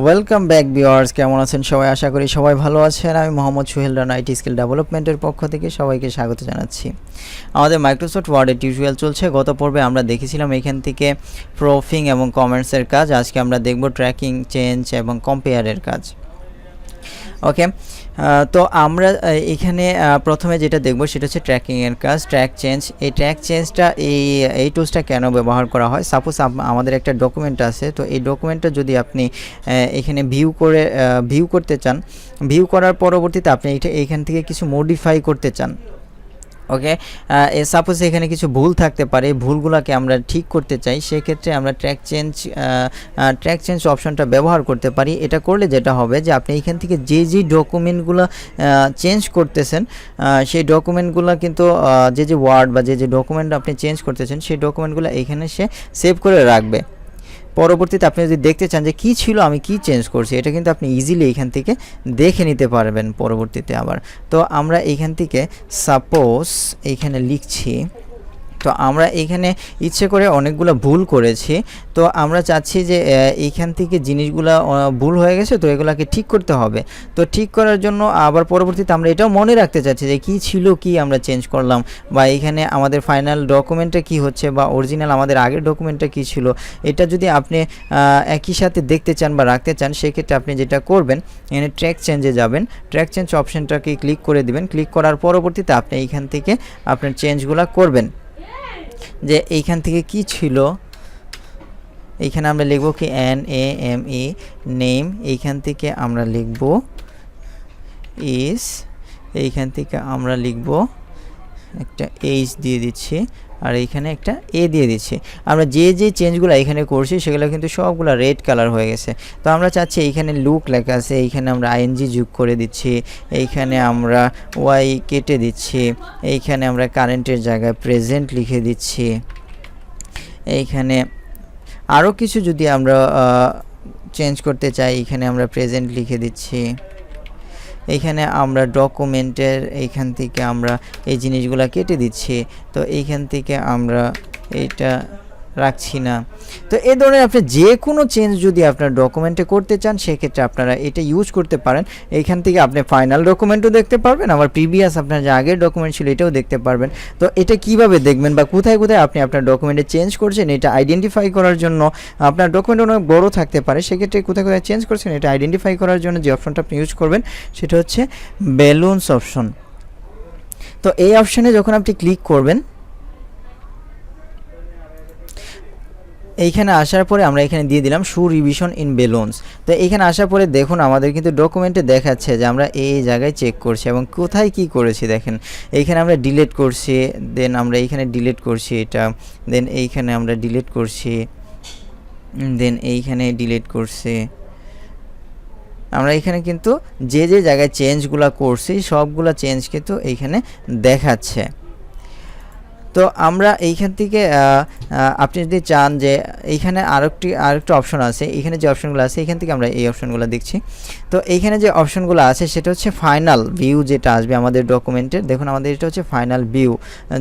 Welcome back viewers, কেমন আছেন সবাই? আশা করি সবাই ভালো আছেন। আমি মোহাম্মদ সোহেল রানা আইটি স্কিল ডেভেলপমেন্টের পক্ষ থেকে সবাইকে স্বাগত জানাচ্ছি। আমাদের মাইক্রোসফট ওয়ার্ডের টিউটোরিয়াল চলছে। গত পর্বে আমরা দেখেছিলাম এখান থেকে প্রুফিং এবং কমেন্টসের কাজ। আজকে আমরা দেখব ট্র্যাকিং, চেঞ্জ এবং কম্পেয়ারের কাজ। ওকে, তো আমরা এখানে প্রথমে যেটা দেখব সেটা হচ্ছে ট্র্যাকিংয়ের কাজ, ট্র্যাক চেঞ্জ। এই ট্র্যাক চেঞ্জটা এই টুলসটা কেন ব্যবহার করা হয়? সাপোজ আমাদের একটা ডকুমেন্ট আছে, তো এই ডকুমেন্টটা যদি আপনি এখানে ভিউ করতে চান, ভিউ করার পরবর্তীতে আপনি এখান থেকে কিছু মডিফাই করতে চান। ওকে, সাপোজ এখানে কিছু ভুল থাকতে পারে, ভুলগুলোকে আমরা ঠিক করতে চাই, সেক্ষেত্রে আমরা ট্র্যাক চেঞ্জ অপশনটা ব্যবহার করতে পারি। এটা করলে যেটা হবে যে আপনি এখান থেকে যে ডকুমেন্টগুলো চেঞ্জ করতেছেন, সেই ডকুমেন্টগুলো কিন্তু যে ওয়ার্ড বা যে ডকুমেন্ট আপনি চেঞ্জ করতেছেন সেই ডকুমেন্টগুলো এখানে সে সেভ করে রাখবে। পরবর্তীতে আপনি যদি দেখতে চান যে কী ছিল, আমি কি চেঞ্জ করছি, এটা কিন্তু আপনি ইজিলি এখান থেকে দেখে নিতে পারবেন পরবর্তীতে আবার। তো আমরা এখান থেকে সাপোজ এইখানে লিখছি, তো আমরা এখানে ইচ্ছে করে অনেকগুলো ভুল করেছি, তো আমরা চাচ্ছি যে এইখান থেকে জিনিসগুলো ভুল হয়ে গেছে, তো এগুলাকে ঠিক করতে হবে। তো ঠিক করার জন্য আবার পরবর্তীতে আমরা এটাও মনে রাখতে চাচ্ছি যে কী ছিল, কি আমরা চেঞ্জ করলাম, বা এখানে আমাদের ফাইনাল ডকুমেন্টটা কি হচ্ছে, বা অরিজিনাল আমাদের আগের ডকুমেন্টটা কি ছিল। এটা যদি আপনি একই সাথে দেখতে চান বা রাখতে চান, সেক্ষেত্রে আপনি যেটা করবেন, এখানে ট্র্যাক চেঞ্জে যাবেন, ট্র্যাক চেঞ্জ অপশানটাকে ক্লিক করে দিবেন। ক্লিক করার পরবর্তীতে আপনি এইখান থেকে আপনার চেঞ্জগুলো করবেন। যে এইখান থেকে কি ছিল, এইখানে আমরা লিখব কি NAME নেম, এইখান থেকে আমরা লিখব ইস, এইখান থেকে আমরা লিখব একটা H দিয়ে দিচ্ছি, আর এইখানে একটা A দিয়ে দিচ্ছি। আমরা যে চেঞ্জগুলো এখানে করছি সেগুলো কিন্তু সবগুলো রেড কালার হয়ে গেছে। তো আমরা চাচ্ছি এইখানে লুক লেখা আছে, এইখানে আমরা ING যোগ করে দিচ্ছি, এইখানে আমরা Y কেটে দিচ্ছি, এইখানে আমরা কারেন্টের জায়গায় প্রেজেন্ট লিখে দিচ্ছি, এইখানে আরও কিছু যদি আমরা চেঞ্জ করতে চাই, এইখানে আমরা প্রেজেন্ট লিখে দিচ্ছি, এইখানে আমরা ডকুমেন্টের এইখান থেকে আমরা এই জিনিসগুলো কেটে দিচ্ছি, তো এইখান থেকে আমরা এইটা রাখছি না। তো এই ধরনের আপনি যে কোনো চেঞ্জ যদি আপনার ডকুমেন্টে করতে চান, সেক্ষেত্রে আপনারা এটা ইউজ করতে পারেন। এইখান থেকে আপনি ফাইনাল ডকুমেন্টও দেখতে পারবেন, আবার প্রিভিয়াস আপনার যে আগের ডকুমেন্ট ছিল এটাও দেখতে পারবেন। তো এটা কিভাবে দেখবেন বা কোথায় আপনি আপনার ডকুমেন্টে চেঞ্জ করছেন, এটা আইডেন্টিফাই করার জন্য, আপনার ডকুমেন্ট অনেক বড় থাকতে পারে, সেক্ষেত্রে কোথায় চেঞ্জ করছেন এটা আইডেন্টিফাই করার জন্য যে অপশনটা আপনি ইউজ করবেন সেটা হচ্ছে ব্যালন্স অপশন। তো এই অপশনে যখন আপনি ক্লিক করবেন, এইখানে আসার পরে আমরা এখানে দিয়ে দিলাম শো রিভিশন ইন ব্যালন্স। তো এইখানে আসার পরে দেখুন আমাদের কিন্তু ডকুমেন্টে দেখাচ্ছে যে আমরা এই জায়গায় চেক করছি এবং কোথায় কি করেছি। দেখেন এইখানে আমরা ডিলিট করছি, দেন আমরা এইখানে ডিলিট করছি এটা, দেন এইখানে আমরা ডিলিট করছি, দেন এইখানে ডিলিট করছি। আমরা এখানে কিন্তু যে জায়গায় চেঞ্জগুলো করছি সবগুলা চেঞ্জ কিন্তু এইখানে দেখাচ্ছে। তো আমরা এইখান থেকে আপনি যদি চান যে এইখানে আরেকটা অপশন আছে, এখানে যে অপশনগুলো আছে এখান থেকে আমরা এই অপশনগুলো দেখছি। তো এইখানে যে অপশনগুলো আছে সেটা হচ্ছে ফাইনাল ভিউ, যেটা আসবে আমাদের ডকুমেন্টের। দেখুন আমাদের এটা হচ্ছে ফাইনাল ভিউ।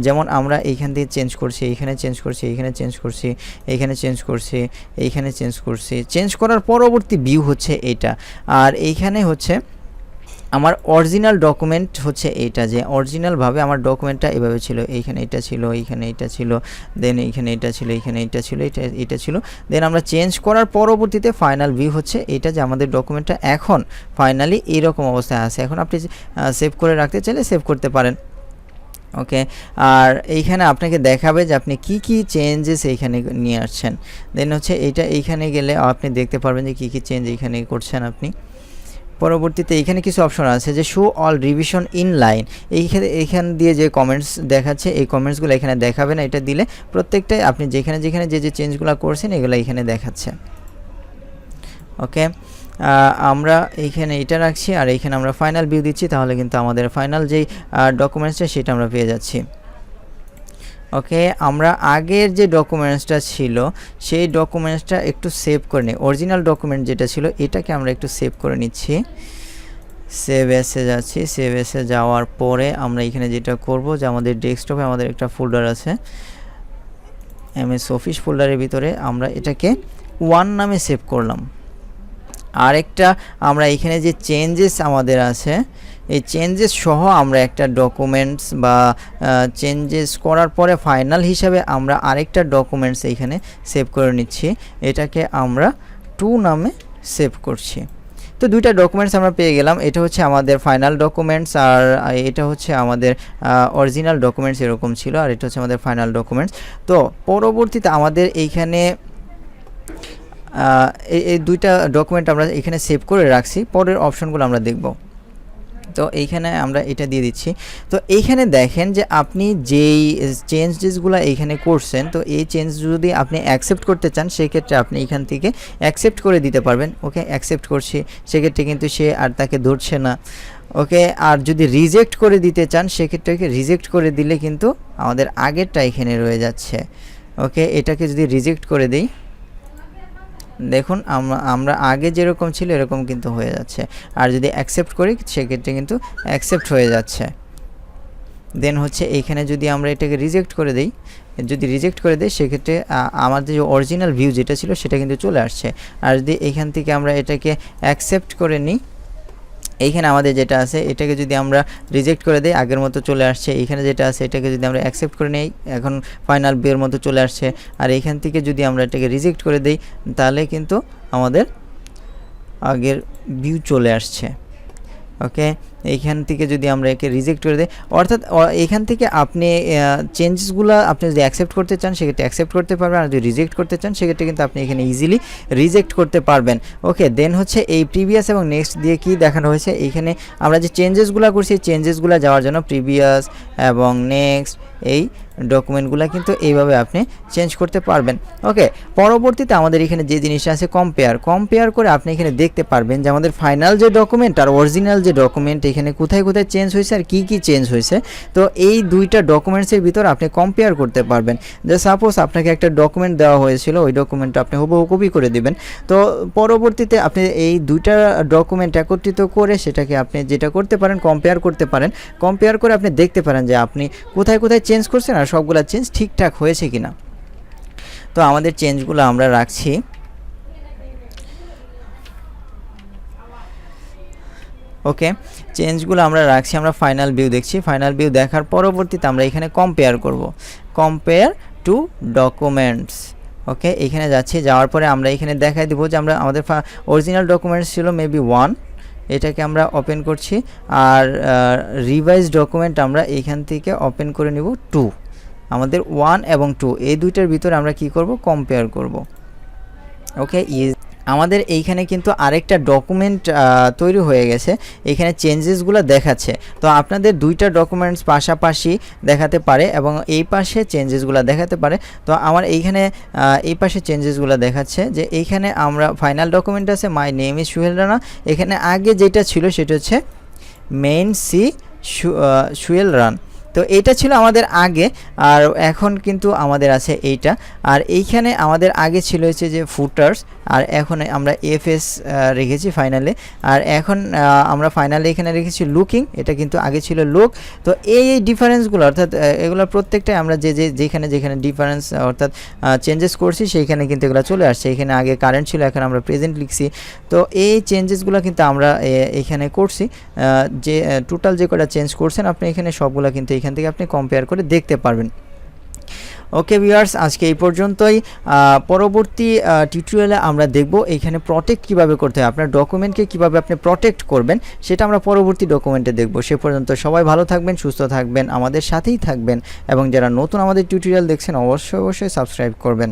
যেমন আমরা এইখান থেকে চেঞ্জ করছি, এইখানে চেঞ্জ করছি, এইখানে চেঞ্জ করছি, এইখানে চেঞ্জ করছি, এইখানে চেঞ্জ করছি, চেঞ্জ করার পরবর্তী ভিউ হচ্ছে এটা। আর এইখানে হচ্ছে আমার অরিজিনাল ডকুমেন্ট হচ্ছে এইটা, যে অরিজিনালভাবে আমার ডকুমেন্টটা এভাবে ছিল, এইখানে এটা ছিল, এইখানে এটা ছিল, দেন এইখানে এটা ছিল, এইখানে এটা ছিল, এটা ছিল। দেন আমরা চেঞ্জ করার পরবর্তীতে ফাইনাল ভিউ হচ্ছে এইটা, যে আমাদের ডকুমেন্টটা এখন ফাইনালি এইরকম অবস্থায় আছে। এখন আপনি সেভ করে রাখতে চাইলে সেভ করতে পারেন। ওকে, আর এইখানে আপনাকে দেখাবে যে আপনি কি চেঞ্জেস এইখানে নিয়ে আসছেন। দেন হচ্ছে এইখানে গেলে আপনি দেখতে পারবেন যে কি চেঞ্জ এইখানে করছেন আপনি। পরবর্তীতে এইখানে কিছু অপশন আছে যে show all revision in line, এইখান দিয়ে যে কমেন্টস দেখাচ্ছে এই কমেন্টসগুলো এখানে দেখাবে না। এটা দিলে প্রত্যেকটাই আপনি যেখানে যে চেঞ্জগুলো করছেন এগুলো এখানে দেখাচ্ছে। ওকে, আমরা এইখানে এটা রাখছি আর এইখানে আমরা ফাইনাল ভিউ দিচ্ছি, তাহলে কিন্তু আমাদের ফাইনাল যেই ডকুমেন্টসটা সেটা আমরা পেয়ে যাচ্ছি। ওকে, আমরা আগের যে ডকুমেন্টসটা ছিল সেই ডকুমেন্টসটা একটু সেভ করে নিই। অরিজিনাল ডকুমেন্ট যেটা ছিল এটাকে আমরা একটু সেভ করে নিচ্ছি। সেভ এসে যাচ্ছি, সেভ এসে যাওয়ার পরে আমরা এখানে যেটা করব যে আমাদের ডেস্কটপে আমাদের একটা ফোল্ডার আছে, MS অফিস ফোল্ডারের ভিতরে আমরা এটাকে 1 নামে সেভ করলাম। আরেকটা আমরা এখানে যে চেঞ্জেস আমাদের আছে এই চেঞ্জেস সহ আমরা একটা ডকুমেন্টস বা চেঞ্জেস করার পরে ফাইনাল হিসাবে আমরা আরেকটা ডকুমেন্টস এইখানে সেভ করে নিচ্ছি, এটাকে আমরা টু নামে সেভ করছি। তো দুইটা ডকুমেন্টস আমরা পেয়ে গেলাম, এটা হচ্ছে আমাদের ফাইনাল ডকুমেন্টস আর এটা হচ্ছে আমাদের অরিজিনাল ডকুমেন্টস এরকম ছিল, আর এটা হচ্ছে আমাদের ফাইনাল ডকুমেন্টস। তো পরবর্তীতে আমাদের এইখানে এই দুইটা ডকুমেন্ট আমরা এখানে সেভ করে রাখছি, পরের অপশনগুলো আমরা দেখব। তো এইখানে আমরা এটা দিয়ে দিচ্ছি। তো এইখানে দেখেন যে আপনি যেই চেঞ্জেসগুলো এইখানে করছেন, তো এই চেঞ্জ যদি আপনি অ্যাকসেপ্ট করতে চান সেক্ষেত্রে আপনি এখান থেকে অ্যাকসেপ্ট করে দিতে পারবেন। ওকে, অ্যাকসেপ্ট করছি, সেক্ষেত্রে কিন্তু সে আর তাকে ধরছে না। ওকে, আর যদি রিজেক্ট করে দিতে চান সেক্ষেত্রে রিজেক্ট করে দিলে কিন্তু আমাদের আগেরটা এখানে রয়ে যাচ্ছে। ওকে, এটাকে যদি রিজেক্ট করে দিই, দেখুন আমরা আগে যেরকম ছিল এরকম কিন্তু হয়ে যাচ্ছে, আর যদি অ্যাকসেপ্ট করি সেক্ষেত্রে কিন্তু অ্যাকসেপ্ট হয়ে যাচ্ছে। দেন হচ্ছে এইখানে যদি আমরা এটাকে রিজেক্ট করে দিই, যদি রিজেক্ট করে দিই সেক্ষেত্রে আমাদের যে অরিজিনাল ভিউ যেটা ছিল সেটা কিন্তু চলে আসছে। আর যদি এখান থেকে আমরা এটাকে অ্যাকসেপ্ট করে নিই, এইখানে আমাদের যেটা আছে এটাকে যদি আমরা রিজেক্ট করে দিই আগের মতো চলে আসছে, এইখানে যেটা আছে এটাকে যদি আমরা অ্যাকসেপ্ট করে নিই এখন ফাইনাল ভিউর মতো চলে আসছে। আর এইখান থেকে যদি আমরা এটাকে রিজেক্ট করে দিই তাহলে কিন্তু আমাদের আগের ভিউ চলে আসছে। ওকে, এইখান থেকে যদি আমরা একে রিজেক্ট করে দিই, অর্থাৎ এখান থেকে আপনি চেঞ্জেসগুলো আপনি যদি অ্যাকসেপ্ট করতে চান সেক্ষেত্রে অ্যাকসেপ্ট করতে পারবেন, আর যদি রিজেক্ট করতে চান সেক্ষেত্রে কিন্তু আপনি এখানে ইজিলি রিজেক্ট করতে পারবেন। ওকে, দেন হচ্ছে এই প্রিভিয়াস এবং নেক্সট দিয়ে কি দেখানো হয়েছে, এইখানে আমরা যে চেঞ্জেসগুলো করছি চেঞ্জেসগুলো যাওয়ার জন্য প্রিভিয়াস এবং নেক্সট এই ডকুমেন্টগুলো কিন্তু এইভাবে আপনি চেঞ্জ করতে পারবেন। ওকে, পরবর্তীতে আমাদের এখানে যে জিনিসটা আছে কম্পেয়ার করে আপনি এখানে দেখতে পারবেন যে আমাদের ফাইনাল যে ডকুমেন্ট আর অরিজিনাল যে ডকুমেন্ট এখানে কোথায় কোথায় চেঞ্জ হয়েছে আর কি কি চেঞ্জ হয়েছে। তো এই দুইটা ডকুমেন্টসের ভিতর আপনি কম্পেয়ার করতে পারবেন। যে সাপোজ আপনাকে একটা ডকুমেন্ট দেওয়া হয়েছিল, ওই ডকুমেন্টটা আপনি হুবহু কপি করে দিবেন। তো পরবর্তীতে আপনি এই দুইটা ডকুমেন্ট একত্রিত করে সেটাকে আপনি যেটা করতে পারেন কম্পেয়ার করতে পারেন। কম্পেয়ার করে আপনি দেখতে পারেন যে আপনি কোথায় কোথায় চেঞ্জ করছেন আর সবগুলা চেঞ্জ ঠিকঠাক হয়েছে কিনা। তো আমাদের চেঞ্জগুলো আমরা রাখছি। ওকে, চেঞ্জগুলো আমরা রাখছি, আমরা ফাইনাল ভিউ দেখছি। ফাইনাল ভিউ দেখার পরবর্তীতে আমরা এখানে কম্পেয়ার করব, কম্পেয়ার টু ডকুমেন্টস। ওকে, এখানে যাচ্ছি, যাওয়ার পরে আমরা এখানে দেখাই দিব যে আমরা আমাদের অরিজিনাল ডকুমেন্টস ছিল মেবি 1, এটাকে আমরা ওপেন করছি। আর রিভাইজ ডকুমেন্ট আমরা এখান থেকে ওপেন করে নিব 2। আমাদের 1 এবং 2 এই দুইটার ভিতরে আমরা কি করব, কম্পেয়ার করব। ওকে, আমাদের এইখানে কিন্তু আরেকটা ডকুমেন্ট তৈরি হয়ে গেছে, এখানে চেঞ্জেসগুলো দেখাচ্ছে। তো আপনাদের দুইটা ডকুমেন্টস পাশাপাশি দেখাতে পারে এবং এই পাশে চেঞ্জেসগুলো দেখাতে পারে। তো আমার এইখানে এই পাশে চেঞ্জেসগুলো দেখাচ্ছে যে এইখানে আমরা ফাইনাল ডকুমেন্ট আছে my name is Suhel Rana, এখানে আগে যেটা ছিল সেটা হচ্ছে মেইন সি সুহেল রান। তো এইটা ছিল আমাদের আগে, আর এখন কিন্তু আমাদের আছে এইটা। আর এইখানে আমাদের আগে ছিল হচ্ছে যে ফুটার্স, আর এখন আমরা এফএস রেখেছি ফাইনালে। আর এখন আমরা ফাইনালে এখানে রেখেছি লুকিং, এটা কিন্তু আগে ছিল লুক। তো এই ডিফারেন্সগুলো অর্থাৎ এগুলো প্রত্যেকটাই আমরা যেখানে ডিফারেন্স অর্থাৎ চেঞ্জেস করছি সেইখানে কিন্তু এগুলো চলে আসছে। এখানে আগে কারেন্ট ছিল, এখন আমরা প্রেজেন্ট লিখছি। তো এই চেঞ্জেসগুলো কিন্তু আমরা এখানে করছি, যে টোটাল যে কটা চেঞ্জ করছেন আপনি এখানে সবগুলো কিন্তু এখান থেকে আপনি কম্পেয়ার করে দেখতে পারবেন। ওকে ভিউয়ার্স, আজকে এই পর্যন্তই। পরবর্তী টিউটোরিয়ালে আমরা দেখব এখানে প্রটেক্ট কিভাবে করতে হয়, আপনার ডকুমেন্টকে কিভাবে আপনি প্রটেক্ট করবেন সেটা আমরা পরবর্তী ডকুমেন্টে দেখব। সে পর্যন্ত সবাই ভালো থাকবেন, সুস্থ থাকবেন, আমাদের সাথেই থাকবেন এবং যারা নতুন আমাদের টিউটোরিয়াল দেখছেন অবশ্যই সাবস্ক্রাইব করবেন।